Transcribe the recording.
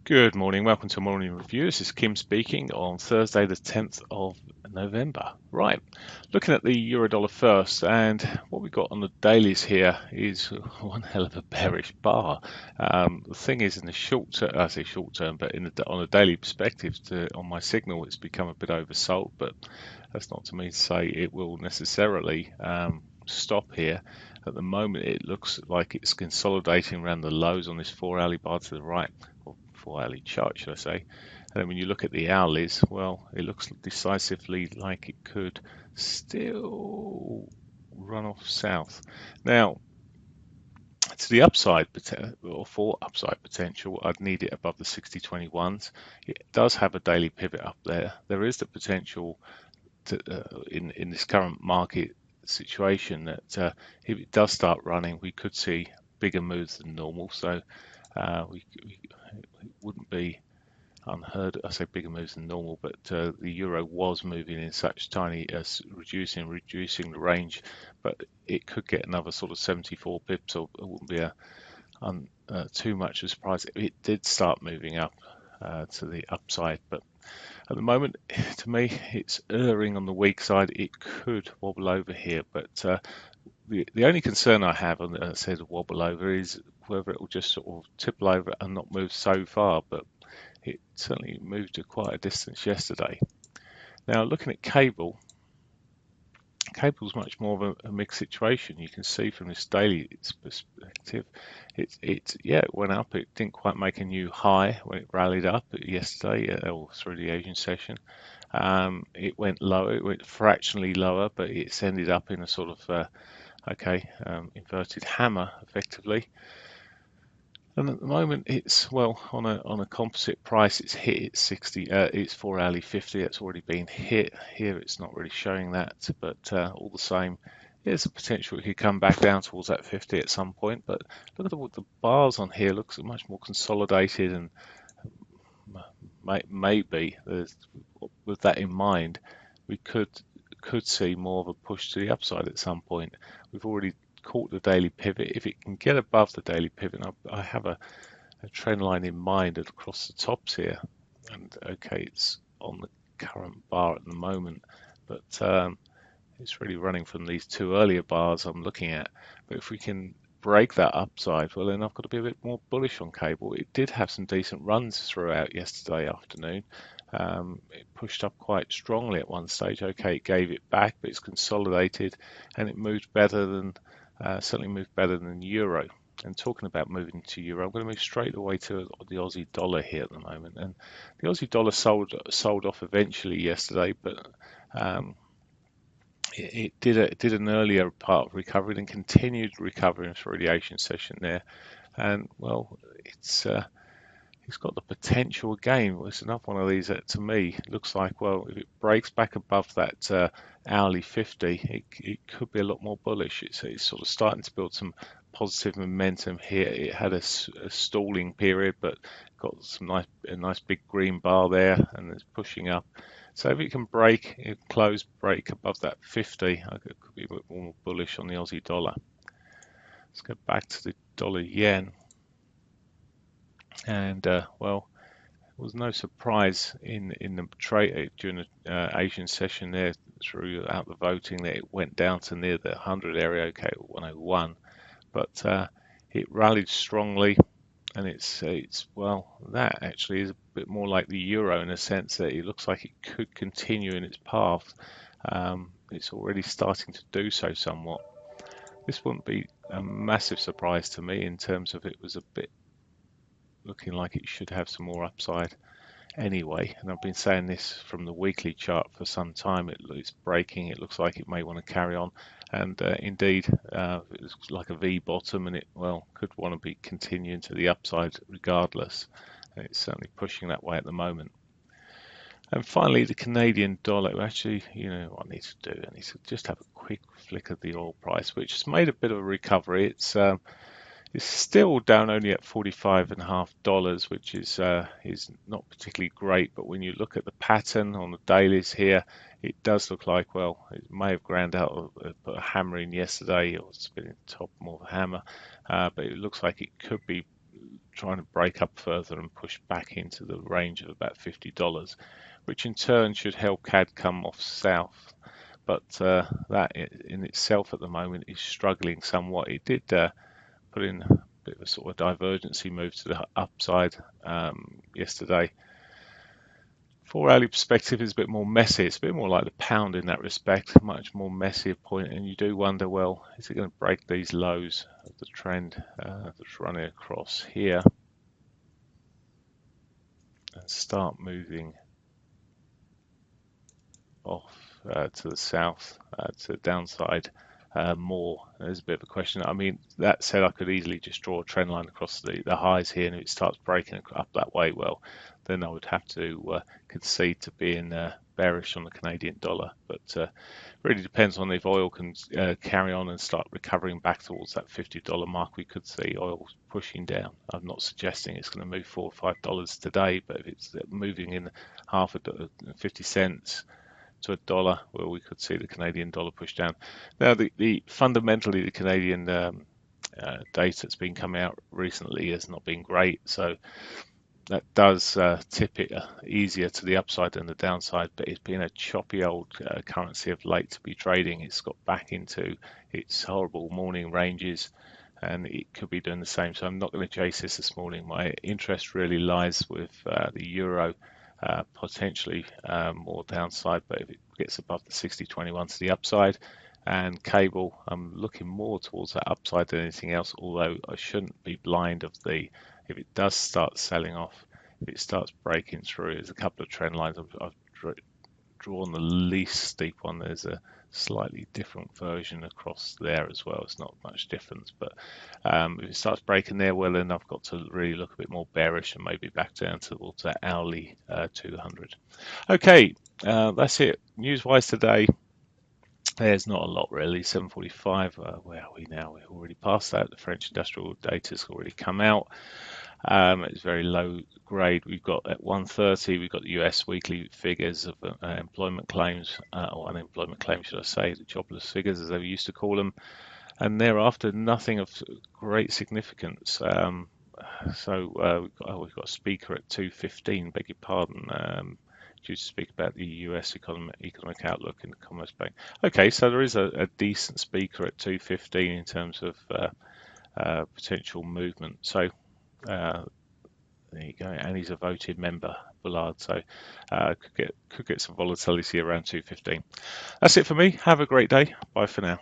Good morning, welcome to Morning Review. This is Kim speaking on Thursday, the 10th of November. Right, looking at the euro dollar first, and what we've got on the dailies here is one hell of a bearish bar. The thing is, in the short term, I say short term, but on a daily perspective, on my signal, it's become a bit oversold, but that's not to me to say it will necessarily stop here. At the moment, it looks like it's consolidating around the lows on this 4-hourly bar to the right. 4-hourly chart, should I say. And then when you look at the hourlies, well, it looks decisively like it could still run off south. Now, to the upside, or for upside potential, I'd need it above the 60.21s. It does have a daily pivot up there. There is the potential in this current market situation that if it does start running, we could see bigger moves than normal. So it wouldn't be unheard. I say bigger moves than normal, but the euro was moving in such tiny reducing the range, but it could get another sort of 74 pips, or it wouldn't be too much of a surprise. It did start moving up to the upside, but at the moment, to me, it's erring on the weak side. It could wobble over here, but the only concern I have, and I said wobble over, is whether it will just sort of tipple over and not move so far, but it certainly moved to quite a distance yesterday. Now, looking at cable's much more of a mixed situation. You can see from this daily perspective, it went up. It didn't quite make a new high when it rallied up yesterday or through the Asian session. It went lower. It went fractionally lower, but it's ended up in a sort of inverted hammer effectively. And at the moment, it's on a composite price. It's hit its 60. It's 4-hourly 50. It's already been hit. Here, it's not really showing that, but all the same, there's a potential it could come back down towards that 50 at some point. But look at the bars on here. Looks much more consolidated, and maybe with that in mind, we could see more of a push to the upside at some point. We've already caught the daily pivot. If it can get above the daily pivot, I have a trend line in mind across the tops here, and okay, it's on the current bar at the moment, but it's really running from these two earlier bars I'm looking at. But if we can break that upside, well, then I've got to be a bit more bullish on cable. It did have some decent runs throughout yesterday afternoon. It pushed up quite strongly at one stage. Okay, it gave it back, but it's consolidated, and it moved better than certainly moved better than the euro. And talking about moving to euro, I'm going to move straight away to the Aussie dollar here at the moment. And the Aussie dollar sold off eventually yesterday, but it did an earlier part of recovery and continued recovering through the Asian session there. And well, it's got the potential again. Well, it's another one of these that to me looks like, well, if it breaks back above that hourly 50, it could be a lot more bullish. It's sort of starting to build some positive momentum here. It had a stalling period, but got a nice big green bar there, and it's pushing up. So if it can break above that 50, I could be a bit more bullish on the Aussie dollar. Let's go back to the dollar yen. And well, it was no surprise in the trade during the Asian session there throughout the voting that it went down to near the 100 area, okay, 101, but it rallied strongly, and it's well, that actually is a bit more like the euro in a sense that it looks like it could continue in its path. It's already starting to do so somewhat. This wouldn't be a massive surprise to me in terms of it was a bit looking like it should have some more upside anyway, and I've been saying this from the weekly chart for some time. It's breaking. It looks like it may want to carry on, and indeed it looks like a V bottom, and it could want to be continuing to the upside regardless, and it's certainly pushing that way at the moment. And finally, the Canadian dollar. Actually, you know what I need to do? I need to just have a quick flick of the oil price, which has made a bit of a recovery. It's still down only at $45.50, which is not particularly great. But when you look at the pattern on the dailies here, it does look like, well, it may have ground out, put a hammer in yesterday, or it's been top more of a hammer. But it looks like it could be trying to break up further and push back into the range of about $50, which in turn should help CAD come off south. But that in itself at the moment is struggling somewhat. It did put in a bit of a sort of divergency move to the upside yesterday. 4-hourly perspective is a bit more messy. It's a bit more like the pound in that respect, much more messy point, and you do wonder, well, is it going to break these lows of the trend that's running across here and start moving off to the south, to the downside more? There's a bit of a question. I mean, that said, I could easily just draw a trend line across the highs here, and if it starts breaking up that way, well, then I would have to concede to being bearish on the Canadian dollar. But really depends on if oil can carry on and start recovering back towards that $50 mark. We could see oil pushing down. I'm not suggesting it's going to move $4 or $5 today, but if it's moving in half a dollar, 50 cents to $1, well, we could see the Canadian dollar push down. Now, the fundamentally the Canadian data that's been coming out recently has not been great, so that does tip it easier to the upside than the downside, but it's been a choppy old currency of late to be trading. It's got back into its horrible morning ranges, and it could be doing the same. So I'm not going to chase this morning. My interest really lies with the euro, potentially more downside, but if it gets above the 60.21 to the upside, and cable, I'm looking more towards that upside than anything else, although I shouldn't be blind of the, if it does start selling off, if it starts breaking through, there's a couple of trend lines. I've drawn the least steep one. There's a slightly different version across there as well. It's not much difference, but if it starts breaking there, well, then I've got to really look a bit more bearish and maybe back down towards that hourly 200. Okay, that's it. News-wise today, there's not a lot really. 7:45. Where are we now? We're already past that. The French industrial data's already come out. It's very low grade. We've got at 1:30. We've got the US weekly figures of employment claims, or unemployment claims, should I say, the jobless figures as they used to call them. And thereafter, nothing of great significance. So we've got a speaker at 2:15. Beg your pardon. Due to speak about the US economic outlook in the Commerce Bank. Okay, so there is a decent speaker at 2:15 in terms of potential movement. So there you go, and he's a voted member, Bullard. So could get some volatility around 2:15. That's it for me. Have a great day. Bye for now.